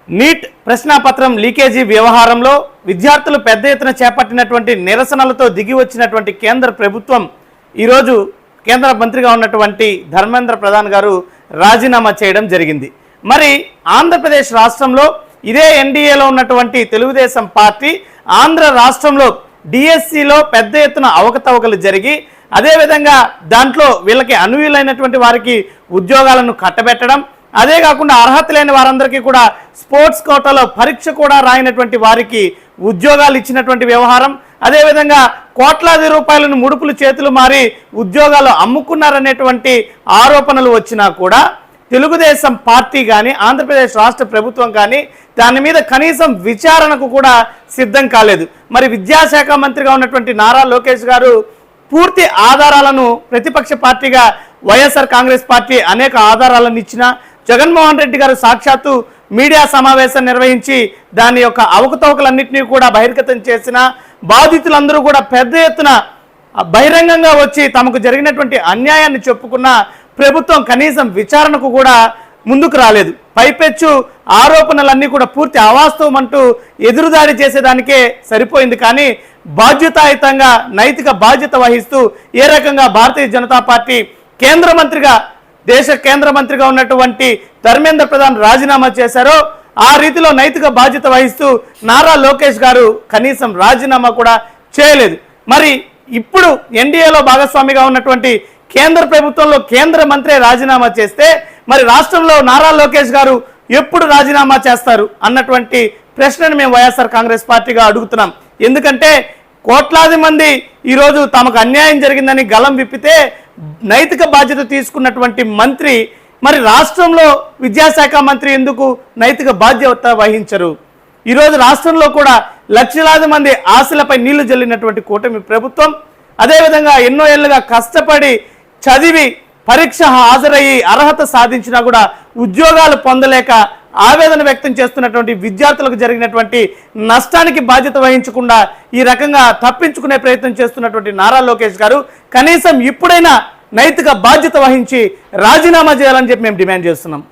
Neat ప్రశ్నాపత్రం leakage వ్యవహారంలో విద్యార్థులు పెద్ద ఎత్తున చేపట్టినటువంటి నిరసనలతో దిగి వచ్చినటువంటి కేంద్ర ప్రభుత్వం ఈరోజు కేంద్ర మంత్రిగా ఉన్నటువంటి ధర్మేంద్ర ప్రధాన్ గారు రాజీనామా చేయడం జరిగింది. మరి ఆంధ్రప్రదేశ్ రాష్ట్రంలో ఇదే ఎన్డీఏలో ఉన్నటువంటి తెలుగుదేశం పార్టీ ఆంధ్ర రాష్ట్రంలో డిఎస్సిలో పెద్ద ఎత్తున అవకతవకలు జరిగి అదేవిధంగా దాంట్లో వీళ్ళకి అనువులైనటువంటి వారికి ఉద్యోగాలను కట్టబెట్టడం, అదే కాకుండా అర్హత లేని వారందరికీ కూడా స్పోర్ట్స్ కోటాలో పరీక్ష కూడా రాయినటువంటి వారికి ఉద్యోగాలు ఇచ్చినటువంటి వ్యవహారం, అదేవిధంగా కోట్లాది రూపాయలను ముడుపులు చేతులు మారి ఉద్యోగాలు అమ్ముకున్నారనేటువంటి ఆరోపణలు వచ్చినా కూడా తెలుగుదేశం పార్టీ కానీ ఆంధ్రప్రదేశ్ రాష్ట్ర ప్రభుత్వం కానీ దాని మీద కనీసం విచారణకు కూడా సిద్ధం కాలేదు. మరి విద్యాశాఖ మంత్రిగా ఉన్నటువంటి నారా లోకేష్ గారు పూర్తి ఆధారాలను ప్రతిపక్ష పార్టీగా వైఎస్ఆర్ కాంగ్రెస్ పార్టీ అనేక ఆధారాలను ఇచ్చినా, జగన్మోహన్ రెడ్డి గారు సాక్షాత్తు మీడియా సమావేశం నిర్వహించి దాని యొక్క అవకతవకలన్నింటినీ కూడా బహిర్గతం చేసిన, బాధితులందరూ కూడా పెద్ద ఎత్తున బహిరంగంగా వచ్చి తమకు జరిగినటువంటి అన్యాయాన్ని చెప్పుకున్న ప్రభుత్వం కనీసం విచారణకు కూడా ముందుకు రాలేదు. పైపెచ్చు ఆరోపణలన్నీ కూడా పూర్తి అవాస్తవం అంటూ ఎదురుదాడి చేసేదానికే సరిపోయింది. కానీ బాధ్యతాయుతంగా నైతిక బాధ్యత వహిస్తూ ఏ రకంగా భారతీయ జనతా పార్టీ కేంద్ర మంత్రిగా దేశ కేంద్ర మంత్రిగా ఉన్నటువంటి ధర్మేంద్ర ప్రధాన్ రాజీనామా చేశారో ఆ రీతిలో నైతిక బాధ్యత వహిస్తూ నారా లోకేష్ గారు కనీసం రాజీనామా కూడా చేయలేదు. మరి ఇప్పుడు ఎన్డీఏలో భాగస్వామిగా ఉన్నటువంటి కేంద్ర ప్రభుత్వంలో కేంద్ర మంత్రి రాజీనామా చేస్తే మరి రాష్ట్రంలో నారా లోకేష్ గారు ఎప్పుడు రాజీనామా చేస్తారు అన్నటువంటి ప్రశ్నను మేము వైఎస్ఆర్ కాంగ్రెస్ పార్టీగా అడుగుతున్నాం. ఎందుకంటే కోట్లాది మంది ఈరోజు తమకు అన్యాయం జరిగిందని గలం విప్పితే నైతిక బాధ్యత తీసుకున్నటువంటి మంత్రి మరి రాష్ట్రంలో విద్యాశాఖ మంత్రి ఎందుకు నైతిక బాధ్యత వహించరు? ఈరోజు రాష్ట్రంలో కూడా లక్షలాది మంది ఆశలపై నీళ్లు జల్లినటువంటి కూటమి ప్రభుత్వం, అదేవిధంగా ఎన్నో ఏళ్లుగా కష్టపడి చదివి పరీక్ష హాజరయ్యి అర్హత సాధించినా కూడా ఉద్యోగాలు పొందలేక ఆవేదన వ్యక్తం చేస్తున్నటువంటి విద్యార్థులకు జరిగినటువంటి నష్టానికి బాధ్యత వహించకుండా ఈ రకంగా తప్పించుకునే ప్రయత్నం చేస్తున్నటువంటి నారా లోకేష్ గారు కనీసం ఇప్పుడైనా నైతిక బాధ్యత వహించి రాజీనామా చేయాలని చెప్పి మేము డిమాండ్ చేస్తున్నాం.